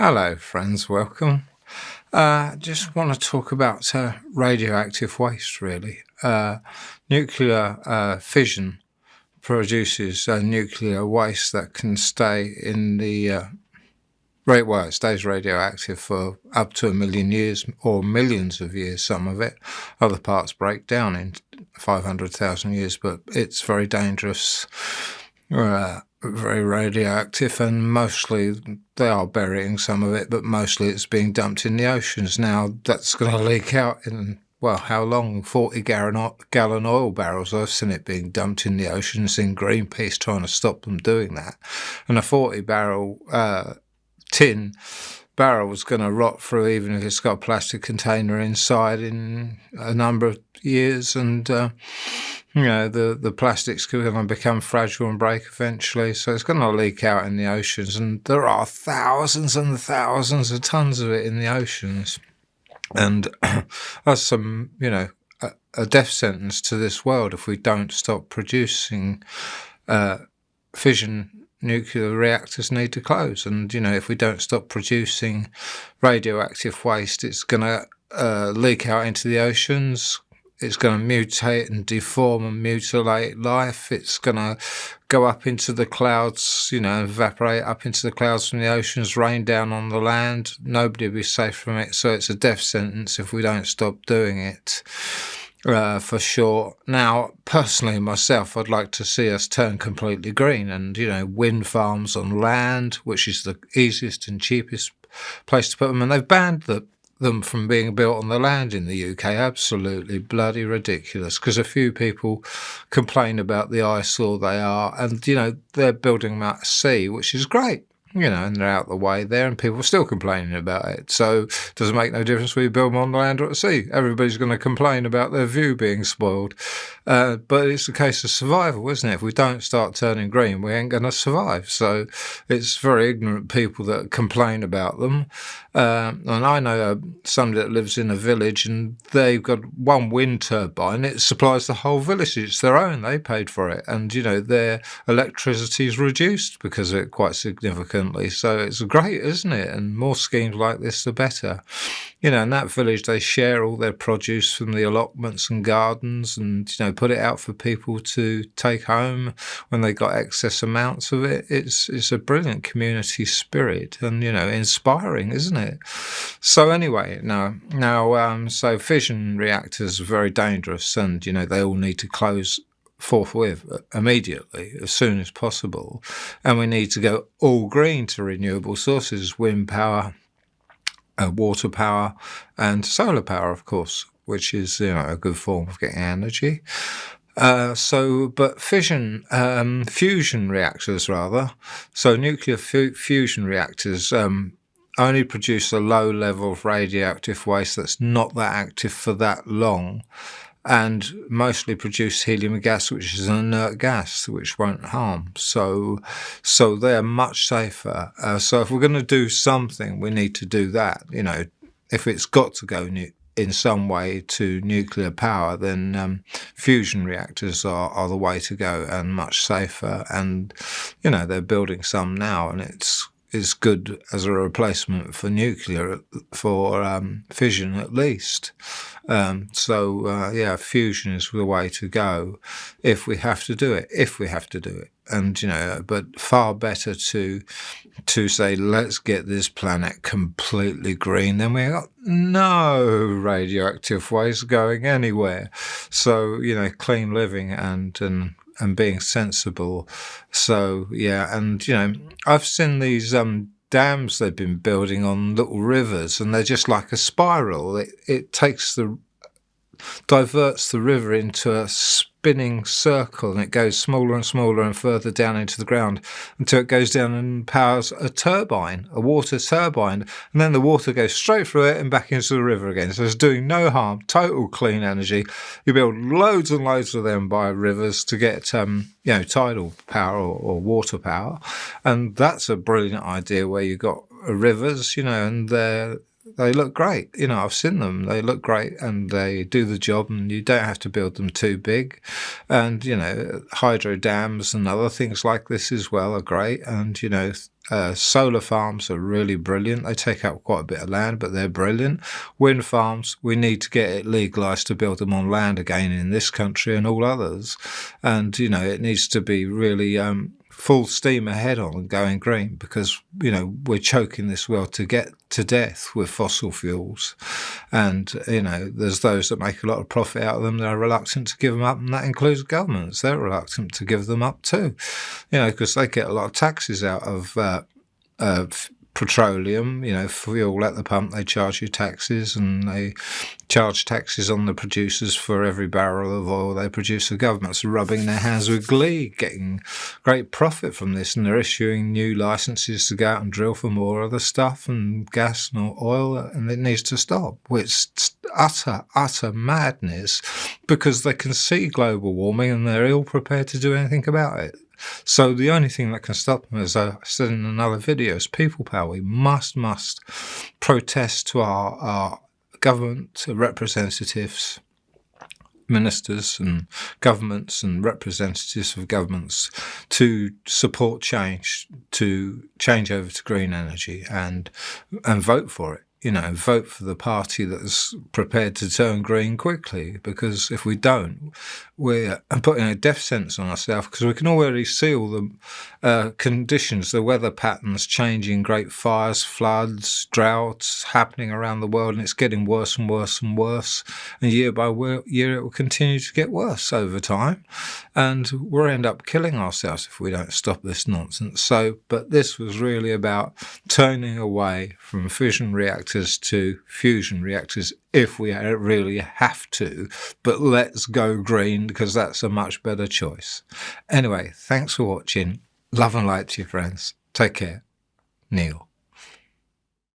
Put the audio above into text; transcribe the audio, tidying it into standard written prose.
Hello, friends. Welcome. Just want to talk about radioactive waste, really. Nuclear fission produces nuclear waste that can stay in the it stays radioactive for up to 1,000,000 years or millions of years, some of it. Other parts break down in 500,000 years, but it's very dangerous. Very radioactive, and mostly they are burying some of it, but mostly it's being dumped in the oceans. Now that's going to leak out in, well, how long? 40-gallon oil barrels. I've seen it being dumped in the oceans, in Greenpeace trying to stop them doing that. And a 40-barrel tin barrel is going to rot through, even if it's got a plastic container inside, in a number of years, and the plastic's going to become fragile and break eventually, so it's going to leak out in the oceans, and there are thousands and thousands of tons of it in the oceans, and that's a death sentence to this world if we don't stop producing fission. Nuclear reactors need to close, and if we don't stop producing radioactive waste, it's going to leak out into the oceans. It's going to mutate and deform and mutilate life. It's going to go up into the clouds, evaporate up into the clouds from the oceans, rain down on the land. Nobody will be safe from it. So it's a death sentence if we don't stop doing it, for sure. Now, personally, myself, I'd like to see us turn completely green, and, wind farms on land, which is the easiest and cheapest place to put them. And they've banned them from being built on the land in the UK. Absolutely bloody ridiculous, because a few people complain about the eyesore they are, and they're building them out at sea, which is great, and they're out the way there, and people are still complaining about it. So it doesn't make no difference whether you build them on the land or at sea. Everybody's going to complain about their view being spoiled. But it's a case of survival, isn't it? If we don't start turning green, we ain't going to survive. So it's very ignorant people that complain about them. And I know somebody that lives in a village, and they've got one wind turbine. It supplies the whole village. It's their own. They paid for it. And, their electricity is reduced because of it quite significantly. So it's great, isn't it? And more schemes like this, the better. In that village, they share all their produce from the allotments and gardens, and, put it out for people to take home when they got excess amounts of it. It's a brilliant community spirit, and, inspiring, isn't it? So anyway, so fission reactors are very dangerous, and, they all need to close forthwith, immediately, as soon as possible. And we need to go all green to renewable sources, wind power, water power, and solar power, of course, which is a good form of getting energy. But fusion reactors, rather. So nuclear fusion reactors only produce a low level of radioactive waste that's not that active for that long, and mostly produce helium gas, which is an inert gas, which won't harm. So they're much safer. So if we're going to do something, we need to do that. If it's got to go in some way to nuclear power, then fusion reactors are the way to go, and much safer. And they're building some now, and it's good as a replacement for nuclear, for fission at least. Fusion is the way to go if we have to do it. And, but far better to say, let's get this planet completely green, then we got no radioactive waste going anywhere. So, clean living and being sensible. So, I've seen these dams they've been building on little rivers, and they're just like a spiral. It diverts the river into a spinning circle, and it goes smaller and smaller and further down into the ground until it goes down and powers a water turbine, and then the water goes straight through it and back into the river again. So it's doing no harm, total clean energy. You build loads and loads of them by rivers to get tidal power or water power, and that's a brilliant idea where you got rivers, and they look great. I've seen them. They look great, and they do the job, and you don't have to build them too big. And, hydro dams and other things like this as well are great. And, Solar farms are really brilliant. They take up quite a bit of land, but they're brilliant. Wind farms, we need to get it legalised to build them on land again in this country and all others. And, it needs to be really full steam ahead on going green, because, we're choking this world to get to death with fossil fuels. And, there's those that make a lot of profit out of them. They're reluctant to give them up, and that includes governments. They're reluctant to give them up too, because they get a lot of taxes out of petroleum, fuel at the pump. They charge you taxes, and they charge taxes on the producers for every barrel of oil they produce. The governments are rubbing their hands with glee, getting great profit from this, and they're issuing new licenses to go out and drill for more other stuff and gas and oil, and it needs to stop. It's utter madness, because they can see global warming and they're ill prepared to do anything about it. So the only thing that can stop them, as I said in another video, is people power. We must protest to our government representatives, ministers and governments and representatives of governments, to support change, to change over to green energy, and vote for it. Vote for the party that's prepared to turn green quickly, because if we don't, we're putting a death sentence on ourselves, because we can already see all the conditions, the weather patterns changing, great fires, floods, droughts happening around the world, and it's getting worse and worse and worse. And year by year, it will continue to get worse over time, and we'll end up killing ourselves if we don't stop this nonsense. But this was really about turning away from fission reactors to fusion reactors if we really have to, but let's go green, because that's a much better choice. Anyway, thanks for watching. Love and light to your friends. Take care. Neil.